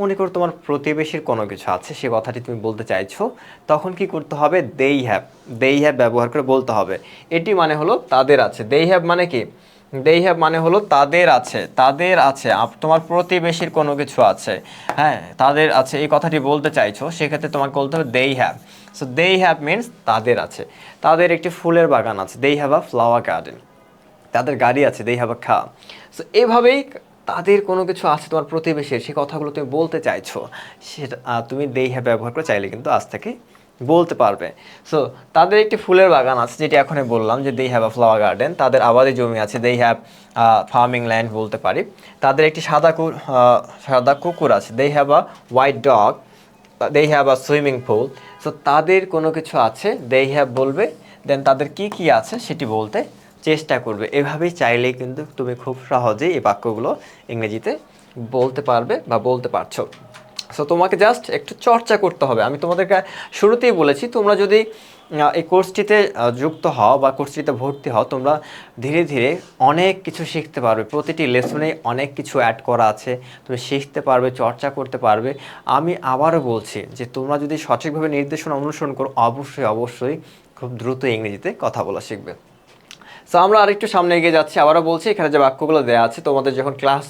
মনে করো তোমার প্রতিবেশীর কোনো কিছু আছে, সে কথাটি তুমি বলতে চাইছো, তখন কি করতে হবে, দেই হ্যাভ, দেই হ্যাভ ব্যবহার করে বলতে হবে। এটি মানে হলো তাদের আছে। দেই হ্যাভ মানে কি, দেই হ্যাভ মানে হলো তাদের আছে, তাদের আছে, তোমার প্রতিবেশীর কোনো কিছু আছে, হ্যাঁ তাদের আছে, এই কথাটি বলতে চাইছো, সেক্ষেত্রে তোমাকে বলতে হবে দেই হ্যাভ। সো দেই হ্যাভ মিনস তাদের আছে, তাদের একটি ফুলের বাগান আছে, দেই হ্যাভ আ ফ্লাওয়ার গার্ডেন। তাদের গাড়ি আছে, দেই হ্যাভ আ কার। সো এভাবেই তাদের কোনো কিছু আছে তোমার প্রতিবেশীর, সেই কথাগুলো তুমি বলতে চাইছো, সেটা তুমি they have ব্যবহার করে চাইলে কিন্তু আজ থেকে বলতে পারবে। সো তাদের একটি ফুলের বাগান আছে, যেটি এখনই বললাম যে they have a flower garden, তাদের আবাদি জমি আছে, they have ফার্মিং ল্যান্ড বলতে পারি। তাদের একটি সাদা কুকুর আছে, they have a white dog, they have a swimming pool। So তাদের কোনো কিছু আছে, they have বলবে, দেন তাদের কি কি আছে সেটি বলতে চেষ্টা করবে। এভাবেই চাইলেই কিন্তু তুমি খুব সহজেই এই বাক্যগুলো ইংরেজিতে বলতে পারবে বা বলতে পারছো। সো তোমাকে জাস্ট একটু চর্চা করতে হবে। আমি তোমাদেরকে শুরুতেই বলেছি, তোমরা যদি এই কোর্সটিতে যুক্ত হও বা কোর্সটিতে ভর্তি হও, তোমরা ধীরে ধীরে অনেক কিছু শিখতে পারবে। প্রতিটি লেসনে অনেক কিছু অ্যাড করা আছে, তুমি শিখতে পারবে, চর্চা করতে পারবে। আমি আবারও বলছি যে তোমরা যদি সঠিকভাবে নির্দেশনা অনুসরণ করো, অবশ্যই অবশ্যই খুব দ্রুত ইংরেজিতে কথা বলা শিখবে। সো আমরা আরেকটু সামনে এগিয়ে যাচ্ছি। আবারও বলছি, এখানে যে বাক্যগুলো দেওয়া আছে, তোমাদের যখন ক্লাস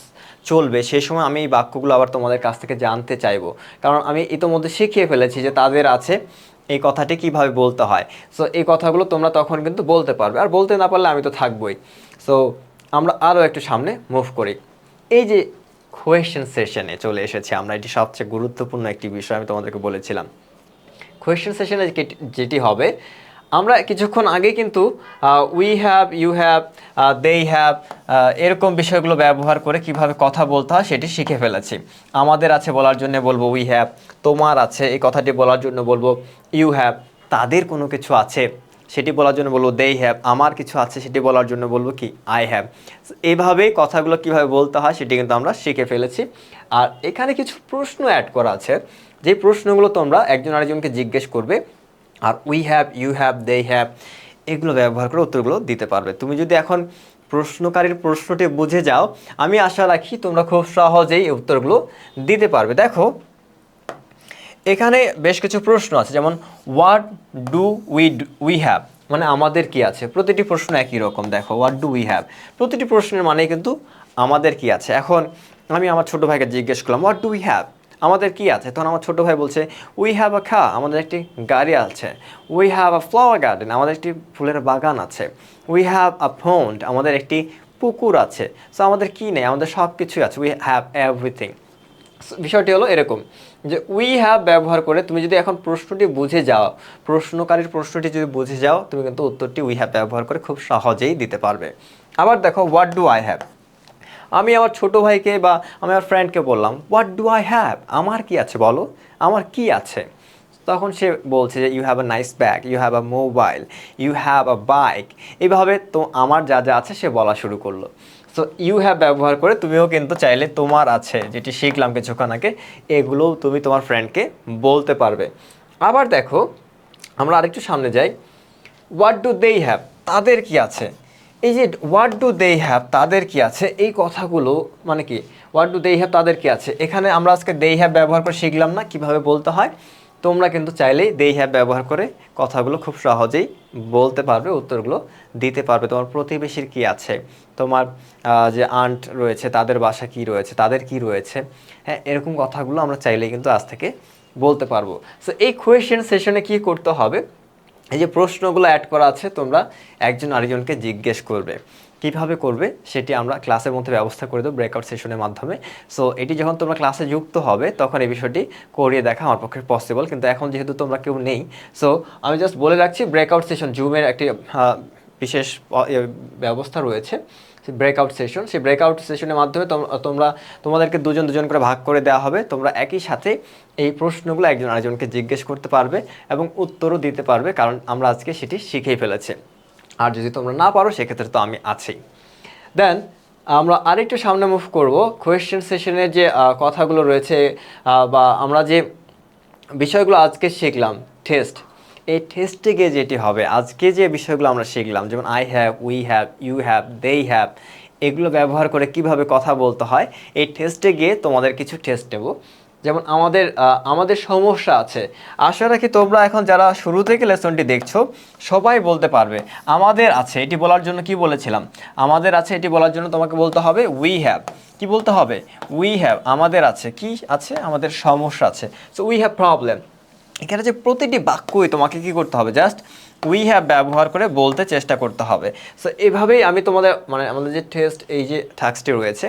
চলবে সেই সময় আমি এই বাক্যগুলো আবার তোমাদের কাছ থেকে জানতে চাইবো, কারণ আমি ইতোমধ্যে শিখিয়ে ফেলেছি যে তাদের আছে এই কথাটি কিভাবে বলতে হয়। সো এই কথাগুলো তোমরা তখন কিন্তু বলতে পারবে, আর বলতে না পারলে আমি তো থাকবোই। সো আমরা আরও একটু সামনে মুভ করি। এই যে কোয়েশ্চেন সেশনে চলে এসেছি আমরা, এটি সবচেয়ে গুরুত্বপূর্ণ একটি বিষয়, আমি তোমাদেরকে বলেছিলাম। কোয়েশ্চেন সেশনে যেটি হবে, আমরা কিছুক্ষণ আগে কিন্তু we have, you have, they have এরকম বিষয়গুলো ব্যবহার করে কিভাবে কথা বলতে হয় সেটি শিখে ফেলেছি। আমাদের আছে বলার জন্য বলবো উই হ্যাভ, তোমার আছে এই কথাটি বলার জন্য বলবো ইউ হ্যাভ, তাদের কোনো কিছু আছে সেটি বলার জন্য বলবো দেই হ্যাভ, আমার কিছু আছে সেটি বলার জন্য বলবো কি আই হ্যাভ। এইভাবেই কথাগুলো কিভাবে বলতে হয় সেটি কিন্তু আমরা শিখে ফেলেছি। আর এখানে কিছু প্রশ্ন অ্যাড করা আছে, যে প্রশ্নগুলো তোমরা একজন আরেকজনকে জিজ্ঞেস করবে, আর we have, you have, they have এগুলো ব্যবহার করে উত্তরগুলো দিতে পারবে। তুমি যদি এখন প্রশ্নকারীর প্রশ্নটি বুঝে যাও, আমি আশা রাখি তোমরা খুব সহজেই এই উত্তরগুলো দিতে পারবে। দেখো এখানে বেশ কিছু প্রশ্ন আছে, যেমন হোয়াট ডু উই হ্যাভ, মানে আমাদের কি আছে। প্রতিটি প্রশ্ন একই রকম। দেখো হোয়াট ডু উই হ্যাভ, প্রতিটি প্রশ্নের মানে কিন্তু আমাদের কি আছে। এখন আমি আমার ছোটো ভাইকে জিজ্ঞেস করলাম হোয়াট ডু উই হ্যাভ, আমাদের কি আছে, তখন আমার ছোটো ভাই বলছে উই হ্যাভ আ কার, আমাদের একটি গাড়ি আছে। We have a flower garden, আমাদের একটি ফুলের বাগান আছে। উই হ্যাভ আ পন্ড, আমাদের একটি পুকুর আছে। সো আমাদের কি নেই, আমাদের সব কিছুই আছে, উই হ্যাভ এভরিথিং। বিষয়টি হলো এরকম যে উই হ্যাভ ব্যবহার করে তুমি যদি এখন প্রশ্নটি বুঝে যাও, প্রশ্নকারীর প্রশ্নটি যদি বুঝে যাও, তুমি কিন্তু উত্তরটি উই হ্যাভ ব্যবহার করে খুব সহজেই দিতে পারবে। আবার দেখো হোয়াট ডু আই হ্যাভ, আমি আমার ছোটো ভাইকে বা আমি আমার ফ্রেন্ডকে বললাম হোয়াট ডু আই হ্যাভ, আমার কি আছে বলো, আমার কি আছে। তখন সে বলছে যে you have a nice bag, you have a mobile, you have a bike. এইভাবে তো আমার যা যা আছে সে বলা শুরু করলো। সো ইউ হ্যাভ ব্যবহার করে তুমিও কিন্তু চাইলে তোমার আছে, যেটি শিখলাম কিছুক্ষণ আগে, এগুলোও তুমি তোমার ফ্রেন্ডকে বলতে পারবে। আবার দেখো আমরা আরেকটু সামনে যাই, হোয়াট ডু দেই হ্যাভ, তাদের কি আছে। এই যে হোয়াট ডু দেই হ্যাভ, তাদের কি আছে, এই কথাগুলো মানে কি, হোয়াট ডু দেই হ্যাভ, তাদের কি আছে। এখানে আমরা আজকে দেই হ্যাভ ব্যবহার করে শিখলাম না কিভাবে বলতে হয়। তোমরা কিন্তু চাইলেই দেই হ্যাভ ব্যবহার করে কথাগুলো খুব সহজেই বলতে পারবে, উত্তরগুলো দিতে পারবে। তোমার প্রতিবেশীর কি আছে, তোমার যে আন্ট রয়েছে তাদের বাসা কি রয়েছে, তাদের কি রয়েছে, হ্যাঁ এরকম কথাগুলো আমরা চাইলেই কিন্তু আজ থেকে বলতে পারবো। সো এই কোয়েশ্চেন সেশনে কি করতে হবে, এই যে প্রশ্নগুলো অ্যাড করা আছে, তোমরা একজন আরেকজনকে জিজ্ঞেস করবে। কিভাবে করবে সেটি আমরা ক্লাসের মধ্যে ব্যবস্থা করে দেবো ব্রেকআউট সেশনের মাধ্যমে। সো এটি যখন তোমরা ক্লাসে যুক্ত হবে তখন এই বিষয়টি করিয়ে দেখা আমার পক্ষে পসিবল, কিন্তু এখন যেহেতু তোমরা কেউ নেই, সো আমি জাস্ট বলে রাখছি ব্রেকআউট সেশন, জুমের একটি বিশেষ ব্যবস্থা রয়েছে ব্রেকআউট সেশন। সেই ব্রেকআউট সেশনের মাধ্যমে তোমাদেরকে দুজন দুজন করে ভাগ করে দেওয়া হবে। তোমরা একই সাথে এই প্রশ্নগুলো একজন আরেকজনকে জিজ্ঞেস করতে পারবে এবং উত্তরও দিতে পারবে, কারণ আমরা আজকে সেটি শিখেই ফেলেছি। আর যদি তোমরা না পারো সেক্ষেত্রে তো আমি আছি। দেন আমরা আরেকটু সামনে মুভ করব। কোয়েশ্চেন সেশনের যে কথাগুলো রয়েছে বা আমরা যে বিষয়গুলো আজকে শিখলাম, টেস্ট, এই টেস্টে গিয়ে যেটি হবে, আজকে যে বিষয়গুলো আমরা শিখলাম, যেমন I have, we have, you have, they have, এগুলো ব্যবহার করে কিভাবে কথা বলতে হয়, এই টেস্টে গিয়ে তোমাদের কিছু টেস্ট নেব। যেমন আমাদের সমস্যা আছে। আশা রাখি তোমরা এখন যারা শুরু থেকে লেসনটি দেখছো সবাই বলতে পারবে আমাদের আছে। এটি বলার জন্য কি বলেছিলাম, আমাদের আছে এটি বলার জন্য তোমাকে বলতে হবে উই হ্যাভ। কি বলতে হবে, উই হ্যাভ, আমাদের আছে কি আছে, আমাদের সমস্যা আছে। So we have problem. এখানে যে প্রতিটি বাক্যই তোমাকে কি করতে হবে, জাস্ট উই হ্যাভ ব্যবহার করে বলতে চেষ্টা করতে হবে। সো এভাবেই আমি তোমাদের আমাদের যে টেস্ট, এই যে টাস্কটি রয়েছে,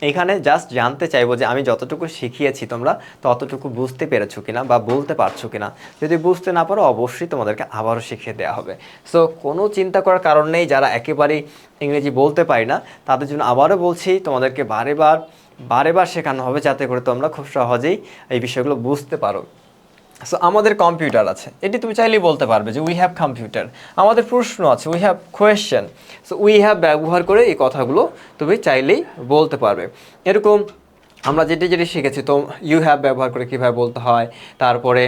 এখানে জাস্ট জানতে চাইবো যে আমি যতটুকু শিখিয়েছি তোমরা ততটুকু বুঝতে পেরেছো কিনা বা বলতে পারছো কিনা। যদি বুঝতে না পারো অবশ্যই তোমাদেরকে আবারও শিখিয়ে দেওয়া হবে। সো কোনো চিন্তা করার কারণ নেই, যারা একেবারেই ইংরেজি বলতে পারি না তাদের জন্য আবারও বলছি, তোমাদেরকে বারে বার শেখানো হবে যাতে করে তোমরা খুব সহজেই এই বিষয়গুলো বুঝতে পারো। সো আমাদের কম্পিউটার আছে, এটি তুমি চাইলেই বলতে পারবে যে উই হ্যাভ কম্পিউটার। আমাদের প্রশ্ন আছে, we have question. So we have ব্যবহার করে এই কথাগুলো তুমি চাইলেই বলতে পারবে। এরকম আমরা যেটি শিখেছি, তো ইউ হ্যাভ ব্যবহার করে কীভাবে বলতে হয়, তারপরে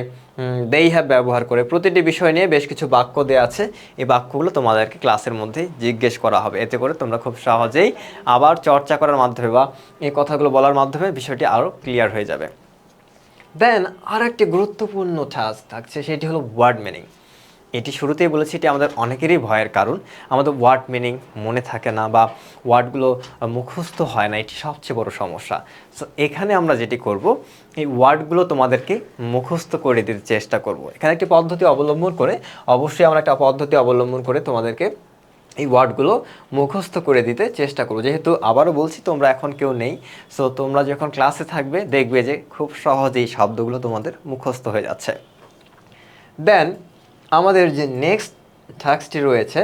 দেই হ্যাভ ব্যবহার করে, প্রতিটি বিষয় নিয়ে বেশ কিছু বাক্য দেওয়া আছে। এই বাক্যগুলো তোমাদেরকে ক্লাসের মধ্যে জিজ্ঞেস করা হবে, এতে করে তোমরা খুব সহজেই আবার চর্চা করার মাধ্যমে বা এই কথাগুলো বলার মাধ্যমে বিষয়টি আরও ক্লিয়ার হয়ে যাবে। দেন আর একটি গুরুত্বপূর্ণ টাস্ক থাকছে, সেটি হলো ওয়ার্ড মিনিং। এটি শুরুতেই বলেছি, এটি আমাদের অনেকেরই ভয়ের কারণ। আমাদের ওয়ার্ড মিনিং মনে থাকে না বা ওয়ার্ডগুলো মুখস্থ হয় না, এটি সবচেয়ে বড় সমস্যা। সো এখানে আমরা যেটি করব, এই ওয়ার্ডগুলো তোমাদেরকে মুখস্থ করে দিতে চেষ্টা করব। এখানে একটি পদ্ধতি অবলম্বন করে, অবশ্যই আমরা একটা পদ্ধতি অবলম্বন করে তোমাদেরকে এই ওয়ার্ডগুলো মুখস্থ করে দিতে চেষ্টা করবো। যেহেতু আবারও বলছি তোমরা এখন কেউ নেই, সো তোমরা যখন ক্লাসে থাকবে দেখবে যে খুব সহজেই শব্দগুলো তোমাদের মুখস্থ হয়ে যাচ্ছে। দেন আমাদের যে নেক্সট টাস্কটি রয়েছে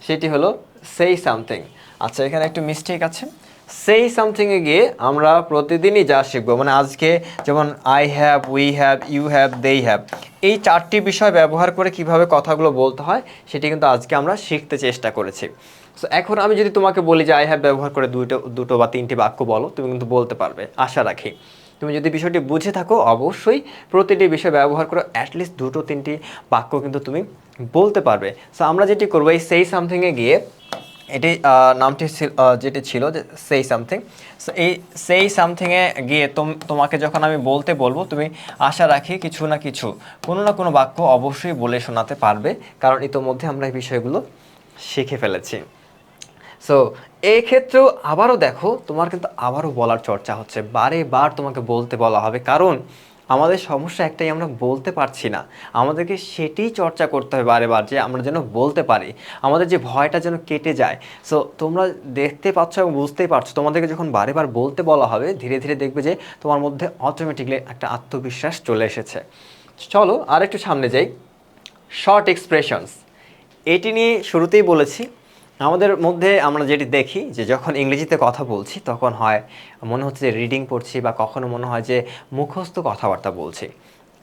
সেটি হলো সেই সামথিং। আচ্ছা, এখানে একটু মিস্টেক আছে। সেই সামথিংয়ে গিয়ে আমরা প্রতিদিনই যা শিখবো, মানে আজকে যেমন I have, we have, you have, they have, এই চারটি বিষয় ব্যবহার করে কিভাবে কথাগুলো বলতে হয় সেটি কিন্তু আজকে আমরা শিখতে চেষ্টা করেছি। সো এখন আমি যদি তোমাকে বলি যে আই হ্যাভ ব্যবহার করে দুটো বা তিনটি বাক্য বলো, তুমি কিন্তু বলতে পারবে আশা রাখি। তুমি যদি বিষয়টি বুঝে থাকো অবশ্যই প্রতিটি বিষয় ব্যবহার করে অ্যাটলিস্ট দুটো তিনটি বাক্য কিন্তু তুমি বলতে পারবে। সো আমরা যেটি করবো, এই সেই সামথিংয়ে গিয়ে, এটি নামটি যেটি ছিল যে সেই সামথিং, সো এই সেই সামথিংয়ে গিয়ে তোমাকে যখন আমি বলতে বলবো, তুমি আশা রাখি কিছু না কিছু, কোনো না কোনো বাক্য অবশ্যই বলে শোনাতে পারবে, কারণ ইতোমধ্যে আমরা এই বিষয়গুলো শিখে ফেলেছি। সো এই ক্ষেত্রেও আবারও দেখো, তোমার কিন্তু আবারও বলার চর্চা হচ্ছে, বার তোমাকে বলতে বলা হবে, কারণ আমাদের সমস্যা একটাই, আমরা বলতে পারছি না। আমাদেরকে সেটিই চর্চা করতে হবে বার যে আমরা যেন বলতে পারি, আমাদের যে ভয়টা যেন কেটে যায়। সো তোমরা দেখতে পাচ্ছ এবং বুঝতেই পারছো, তোমাদেরকে যখন বার বলতে বলা হবে ধীরে ধীরে দেখবে যে তোমার মধ্যে অটোমেটিকলি একটা আত্মবিশ্বাস চলে এসেছে। চলো আর একটু সামনে যাই। শর্ট এক্সপ্রেশনস, এটি নিয়ে শুরুতেই বলেছি, আমাদের মধ্যে আমরা যেটি দেখি যে যখন ইংরেজিতে কথা বলছি তখন হয় মনে হচ্ছে যে রিডিং পড়ছি, বা কখনো মনে হয় যে মুখস্থ কথাবার্তা বলছি।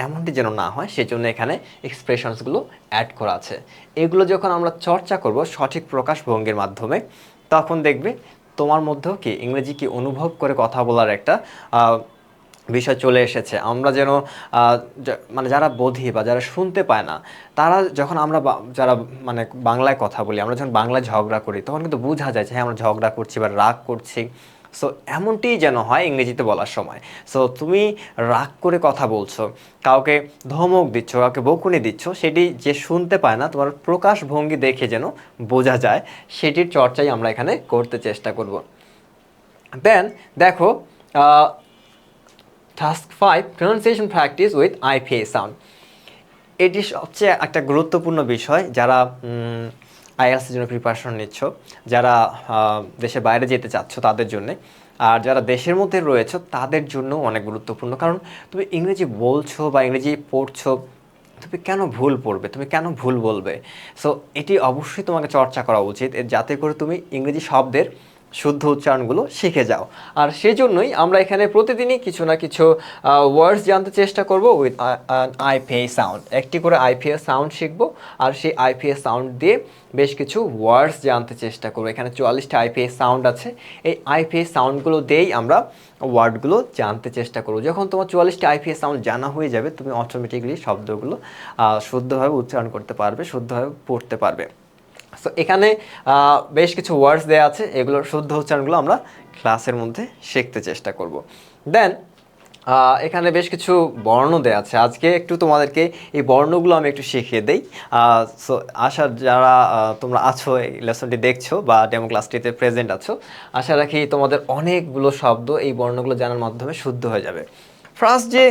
এমনটি যেন না হয় সেজন্য এখানে এক্সপ্রেশনসগুলো অ্যাড করা আছে। এগুলো যখন আমরা চর্চা করব সঠিক প্রকাশভঙ্গির মাধ্যমে, তখন দেখবে তোমার মধ্যেও কি ইংরেজি কি অনুভব করে কথা বলার একটা বিষয় চলে এসেছে। আমরা যেন মানে যারা বধির বা যারা শুনতে পায় না, তারা যখন আমরা যারা মানে বাংলায় কথা বলি, আমরা যখন বাংলায় ঝগড়া করি তখন কিন্তু বোঝা যায় যে হ্যাঁ আমরা ঝগড়া করছি বা রাগ করছি। সো এমনটিই যেন হয় ইংরেজিতে বলার সময়। সো তুমি রাগ করে কথা বলছো, কাউকে ধমক দিচ্ছ, কাউকে বকুনি দিচ্ছ, সেটি যে শুনতে পায় না, তোমার প্রকাশভঙ্গি দেখে যেন বোঝা যায়, সেটির চর্চাই আমরা এখানে করতে চেষ্টা করব। দেন দেখো task 5, pronunciation practice with IPA sound. এটি সবচেয়ে একটা গুরুত্বপূর্ণ বিষয়, যারা আইএলটিএসের জন্য প্রিপারেশন নিচ্ছ, যারা দেশের বাইরে যেতে চাচ্ছ তাদের জন্যে, আর যারা দেশের মধ্যে রয়েছে তাদের জন্য অনেক গুরুত্বপূর্ণ। কারণ তুমি ইংরেজি বলছো বা ইংরেজি পড়ছো, তুমি কেন ভুল পড়বে, তুমি কেন ভুল বলবে? সো এটি অবশ্যই তোমাকে চর্চা করা উচিত, যাতে করে তুমি ইংরেজি শব্দের শুদ্ধ উচ্চারণগুলো শিখে যাও। আর সেজন্যই আমরা এখানে প্রতিদিনই কিছু না কিছু ওয়ার্ডস জানতে চেষ্টা করব উইথ আইপিএ সাউন্ড। একটি করে আইপিএ সাউন্ড শিখব, আর সেই আইপিএ সাউন্ড দিয়ে বেশ কিছু ওয়ার্ডস জানতে চেষ্টা করব। এখানে 44টা আইপিএ সাউন্ড আছে, এই আইপিএ সাউন্ডগুলো দিয়েই আমরা ওয়ার্ডগুলো জানতে চেষ্টা করব। যখন তোমার 44টা আইপিএ সাউন্ড জানা হয়ে যাবে, তুমি অটোমেটিকলি শব্দগুলো শুদ্ধভাবে উচ্চারণ করতে পারবে, শুদ্ধভাবে পড়তে পারবে। সো এখানে বেশ কিছু ওয়ার্ডস দেওয়া আছে, এগুলোর শুদ্ধ উচ্চারণগুলো আমরা ক্লাসের মধ্যে শিখতে চেষ্টা করব। দেন এখানে বেশ কিছু বর্ণ দেওয়া আছে, আজকে একটু তোমাদেরকে এই বর্ণগুলো আমি একটু শিখিয়ে দেই। সো আশা যারা তোমরা আছো এই লেসনটি দেখছো বা ডেমো ক্লাসটিতে প্রেজেন্ট আছো, আশা রাখি তোমাদের অনেকগুলো শব্দ এই বর্ণগুলো জানার মাধ্যমে শুদ্ধ হয়ে যাবে। ফার্স্ট যে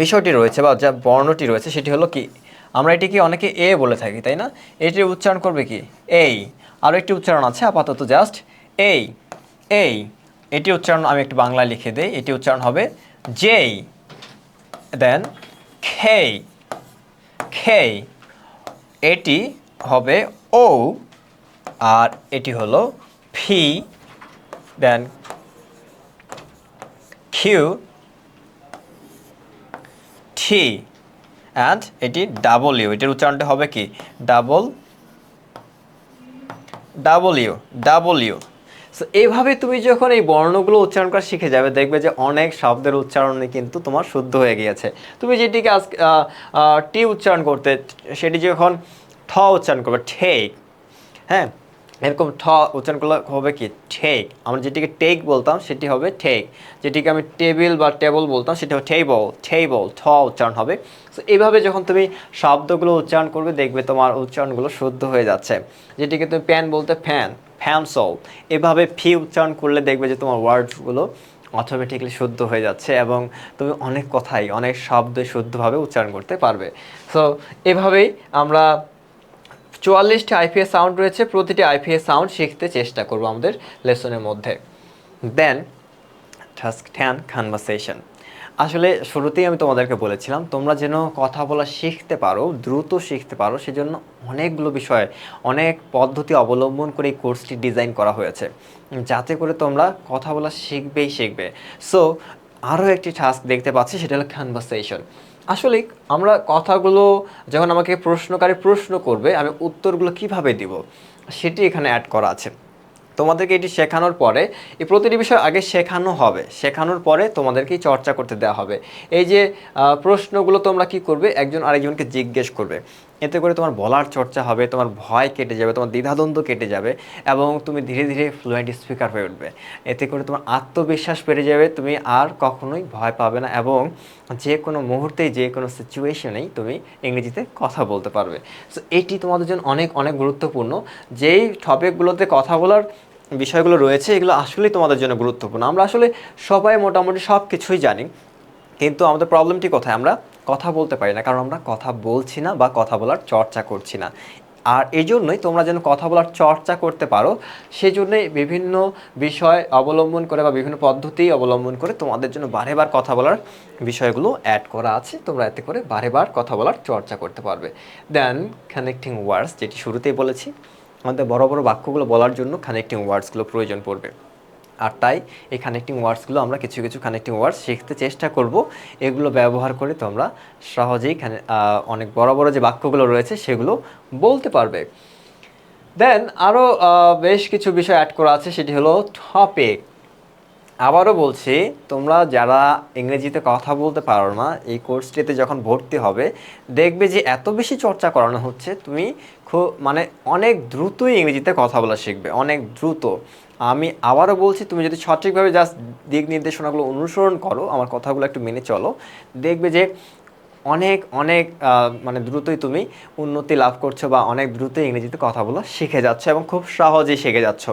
বিষয়টি রয়েছে বা যা বর্ণটি রয়েছে সেটি হলো কি, আমরা এটিকে অনেকে এ বলে থাকি, তাই না? এটির উচ্চারণ করবে কি এই। আরও একটি উচ্চারণ আছে আপাতত জাস্ট এই, এই, এটি উচ্চারণ আমি একটু বাংলায় লিখে দেই, এটি উচ্চারণ হবে জেই, দেন খেই, খেই, এটি হবে ও, আর এটি হলো ফি, দেন কিউ, টি, অ্যান্ড এটি ডাবল ইউ, এটির উচ্চারণটা হবে কি ডাবল ডাবল ইউ। সো এইভাবে তুমি যখন এই বর্ণগুলো উচ্চারণ করা শিখে যাবে, দেখবে যে অনেক শব্দের উচ্চারণে কিন্তু তোমার শুদ্ধ হয়ে গিয়েছে। তুমি যেটিকে আজ টি উচ্চারণ করতে, সেটি যখন থ উচ্চারণ করবে ঠেক, হ্যাঁ, এরকম ঠ উচ্চারণ করলে হবে কি ঠেক। আমরা যেটিকে টেক বলতাম সেটি হবে ঠেক, যেটিকে আমি টেবিল বা টেবল বলতাম সেটি হবে টেবল, টেবল, ঠ উচ্চারণ হবে। সো এইভাবে যখন তুমি শব্দগুলো উচ্চারণ করবে, দেখবে তোমার উচ্চারণগুলো শুদ্ধ হয়ে যাচ্ছে। যেটিকে তুমি প্যান বলতে ফ্যান, ফ্যানসল, এভাবে ফি উচ্চারণ করলে দেখবে যে তোমার ওয়ার্ডসগুলো অটোমেটিকলি শুদ্ধ হয়ে যাচ্ছে এবং তুমি অনেক কথাই, অনেক শব্দ শুদ্ধভাবে উচ্চারণ করতে পারবে। সো এভাবেই আমরা 44টি আইপিএস সাউন্ড রয়েছে, প্রতিটি আইপিএস সাউন্ড শিখতে চেষ্টা করব আমাদের লেসনের মধ্যে। দেন টাস্ক 10 কনভারসেশন। আসলে শুরুতেই আমি তোমাদেরকে বলেছিলাম তোমরা যেন কথা বলা শিখতে পারো, দ্রুত শিখতে পারো, সেজন্য অনেকগুলো বিষয়, অনেক পদ্ধতি অবলম্বন করে এই কোর্সটি ডিজাইন করা হয়েছে, যাতে করে তোমরা কথা বলা শিখবে। সো আরও একটি টাস্ক দেখতে পাচ্ছি, সেটা হলো কনভারসেশন। আসলে আমরা কথাগুলো যখন আমাকে প্রশ্নকারী প্রশ্ন করবে, আমি উত্তরগুলো কিভাবে দিব সেটি এখানে অ্যাড করা আছে। তোমাদেরকে এটি শেখানোর পরে, এই প্রতিটি বিষয় আগে শেখানো হবে, শেখানোর পরে তোমাদেরকেই চর্চা করতে দেওয়া হবে। এই যে প্রশ্নগুলো তোমরা কি করবে, একজন আরেকজনকে জিজ্ঞেস করবে, এতে করে তোমার বলার চর্চা হবে, তোমার ভয় কেটে যাবে, তোমার দ্বিধাদ্বন্দ্ব কেটে যাবে এবং তুমি ধীরে ধীরে ফ্লুয়েন্ট স্পিকার হয়ে উঠবে। এতে করে তোমার আত্মবিশ্বাস বেড়ে যাবে, তুমি আর কখনোই ভয় পাবে না এবং যে কোনো মুহূর্তেই, যে কোনো সিচুয়েশনেই তুমি ইংরেজিতে কথা বলতে পারবে। সো এটি তোমাদের জন্য অনেক অনেক গুরুত্বপূর্ণ। যেই টপিকগুলোতে কথা বলার বিষয়গুলো রয়েছে, এগুলো আসলেই তোমাদের জন্য গুরুত্বপূর্ণ। আমরা আসলে সবাই মোটামুটি সব কিছুই জানি, কিন্তু আমাদের প্রবলেমটি কোথায়, আমরা কথা বলতে পারি না, কারণ আমরা কথা বলছি না বা কথা বলার চর্চা করছি না। আর এই জন্যই তোমরা যেন কথা বলার চর্চা করতে পারো, সেই জন্যই বিভিন্ন বিষয় অবলম্বন করে বা বিভিন্ন পদ্ধতি অবলম্বন করে তোমাদের জন্য বারেবার কথা বলার বিষয়গুলো অ্যাড করা আছে। তোমরা এতে করে বারেবার কথা বলার চর্চা করতে পারবে। দেন কানেক্টিং ওয়ার্ডস, যেটি শুরুতেই বলেছি, আমাদের বড় বড় বাক্যগুলো বলার জন্য কানেক্টিং ওয়ার্ডসগুলো প্রয়োজন পড়বে। আর তাই এই কানেক্টিং ওয়ার্ডসগুলো আমরা কিছু কিছু কানেক্টিং ওয়ার্ডস শিখতে চেষ্টা করব। এগুলো ব্যবহার করে তোমরা সহজেই অনেক বড় বড় যে বাক্যগুলো রয়েছে সেগুলো বলতে পারবে। দেন আরও বেশ কিছু বিষয় অ্যাড করা আছে, সেটি হলো টপিক। আবারও বলছি, তোমরা যারা ইংরেজিতে কথা বলতে পারো না, এই কোর্সটিতে যখন ভর্তি হবে, দেখবে যে এত বেশি চর্চা করানো হচ্ছে, তুমি খুব অনেক দ্রুতই ইংরেজিতে কথা বলা শিখবে, অনেক দ্রুত। আমি আবারও বলছি, তুমি যদি সঠিকভাবে জাস্ট দিক নির্দেশনাগুলো অনুসরণ করো, আমার কথাগুলো একটু মেনে চলো, দেখবে যে অনেক অনেক দ্রুতই তুমি উন্নতি লাভ করছো বা অনেক দ্রুতই ইংরেজিতে কথা বলা শিখে যাচ্ছ এবং খুব সহজেই শিখে যাচ্ছ।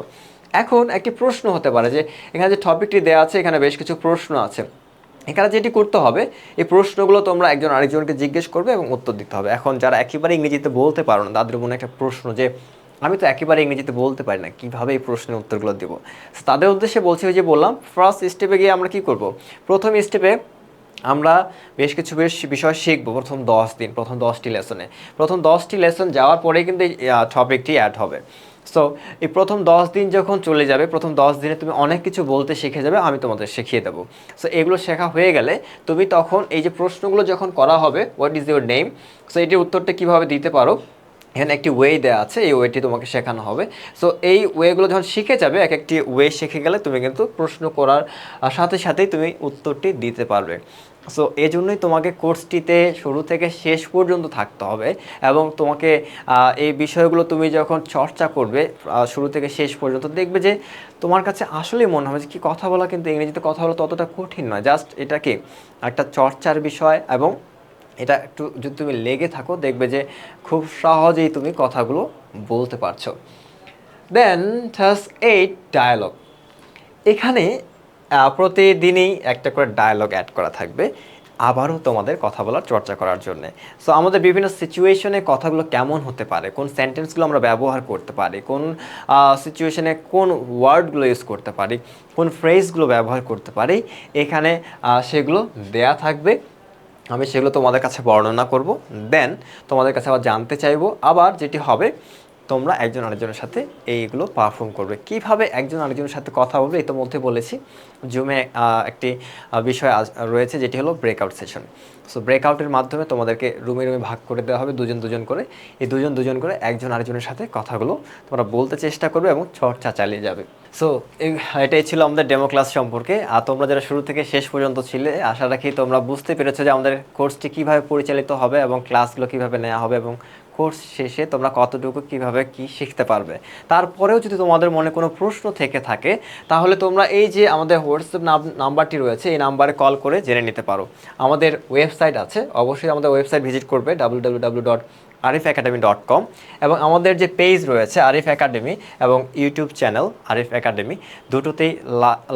এখন একটি প্রশ্ন হতে পারে যে এখানে যে টপিকটি দেওয়া আছে, এখানে বেশ কিছু প্রশ্ন আছে। এখানে যেটি করতে হবে, এই প্রশ্নগুলো তোমরা একজন আরেকজনকে জিজ্ঞেস করবে এবং উত্তর দিতে হবে। এখন যারা একেবারে ইংরেজিতে বলতে পারো না, তাদের মনে একটা প্রশ্ন যে আমি তো একেবারে ইংরেজিতে বলতে পারি না, কীভাবে এই প্রশ্নের উত্তরগুলো দেবো। তাদের উদ্দেশ্যে বলছি, ওই যে বললাম, ফার্স্ট স্টেপে গিয়ে আমরা কী করব, প্রথম স্টেপে আমরা বেশ বিষয় শিখবো। প্রথম 10টি লেসনে, প্রথম 10টি লেসন যাওয়ার পরেই কিন্তু এই টপিকটি অ্যাড হবে। সো এই প্রথম 10 দিন যখন চলে যাবে, প্রথম 10 দিনে তুমি অনেক কিছু বলতে শিখে যাবে, আমি তোমাদের শিখিয়ে দেবো। সো এগুলো শেখা হয়ে গেলে তুমি তখন এই যে প্রশ্নগুলো যখন করা হবে, what is your name, so এটির উত্তরটা কীভাবে দিতে পারো, এখানে একটি ওয়ে দেওয়া আছে, এই ওয়েটি তোমাকে শেখানো হবে। সো এই ওয়েগুলো যখন শিখে যাবে, এক একটি ওয়ে শিখে গেলে তুমি কিন্তু প্রশ্ন করার সাথে সাথেই তুমি উত্তরটি দিতে পারবে। সো এই জন্যই তোমাকে কোর্সটিতে শুরু থেকে শেষ পর্যন্ত থাকতে হবে এবং তোমাকে এই বিষয়গুলো তুমি যখন চর্চা করবে শুরু থেকে শেষ পর্যন্ত, দেখবে যে তোমার কাছে আসলেই মনে হবে যে কি কথা বলা কিন্তু ইংরেজিতে কথা বলা ততটা কঠিন নয়, জাস্ট এটা কি একটা চর্চার বিষয় এবং এটা একটু যদি তুমি লেগে থাকো, দেখবে যে খুব সহজেই তুমি কথাগুলো বলতে পারছো। দেন টাস্ক 8 ডায়ালগ। এখানে প্রতিদিনই একটা করে ডায়ালগ অ্যাড করা থাকবে। আবারও তোমাদের কথা বলার চর্চা করার জন্য। সো আমাদের বিভিন্ন সিচুয়েশনে কথাগুলো কেমন হতে পারে, কোন সেন্টেন্সগুলো আমরা ব্যবহার করতে পারি, কোন সিচুয়েশনে কোন ওয়ার্ডগুলো ইউজ করতে পারি, কোন ফ্রেজগুলো ব্যবহার করতে পারি, এখানে সেগুলো দেয়া থাকবে। আমি সেগুলো তোমাদের কাছে বর্ণনা করব, দেন তোমাদের কাছে আবার জানতে চাইবো। আবার যেটি হবে, তোমরা একজন আরেকজনের সাথে এইগুলো পারফর্ম করবে। কিভাবে একজন আরেকজনের সাথে কথা বলবে ইতিমধ্যে বলেছি। জুমে একটি বিষয় রয়েছে যেটি হলো ব্রেকআউট সেশন। সো ব্রেকআউটের মাধ্যমে তোমাদেরকে রুমে রুমে ভাগ করে দেওয়া হবে, দুজন দুজন করে। এই দুজন দুজন করে একজন আরেকজনের সাথে কথাগুলো তোমরা বলতে চেষ্টা করবে এবং চর্চা চালিয়ে যাবে। সো এটাই ছিল আমাদের ডেমো ক্লাস সম্পর্কে। আর তোমরা যারা শুরু থেকে শেষ পর্যন্ত ছিলে, আশা রাখি তোমরা বুঝতে পেরেছো যে আমাদের কোর্সটি কীভাবে পরিচালিত হবে এবং ক্লাসগুলো কীভাবে নেওয়া হবে এবং কোর্স শেষে তোমরা কতটুকু কীভাবে কি শিখতে পারবে। তারপরেও যদি তোমাদের মনে কোনো প্রশ্ন থেকে থাকে, তাহলে তোমরা এই যে আমাদের হোয়াটসঅ্যাপ নাম্বারটি রয়েছে, এই নাম্বারে কল করে জেনে নিতে পারো। আমাদের ওয়েবসাইট আছে, অবশ্যই আমাদের ওয়েবসাইট ভিজিট করবে www.arifacademy.com, এবং আমাদের যে পেজ রয়েছে আরিফ একাডেমি এবং ইউটিউব চ্যানেল আরিফ একাডেমি, দুটোতেই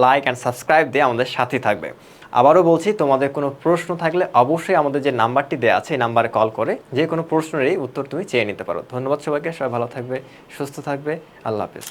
লাইক অ্যান্ড সাবস্ক্রাইব দিয়ে আমাদের সাথে থাকবে। আবারও বলছি, তোমাদের কোনো প্রশ্ন থাকলে অবশ্যই আমাদের যে নাম্বারটি দেওয়া আছে এই নাম্বারে কল করে যে কোনো প্রশ্নেরই উত্তর তুমি চেয়ে নিতে পারো। ধন্যবাদ সবাইকে, সবাই ভালো থাকবে, সুস্থ থাকবে, আল্লাহ হাফেজ।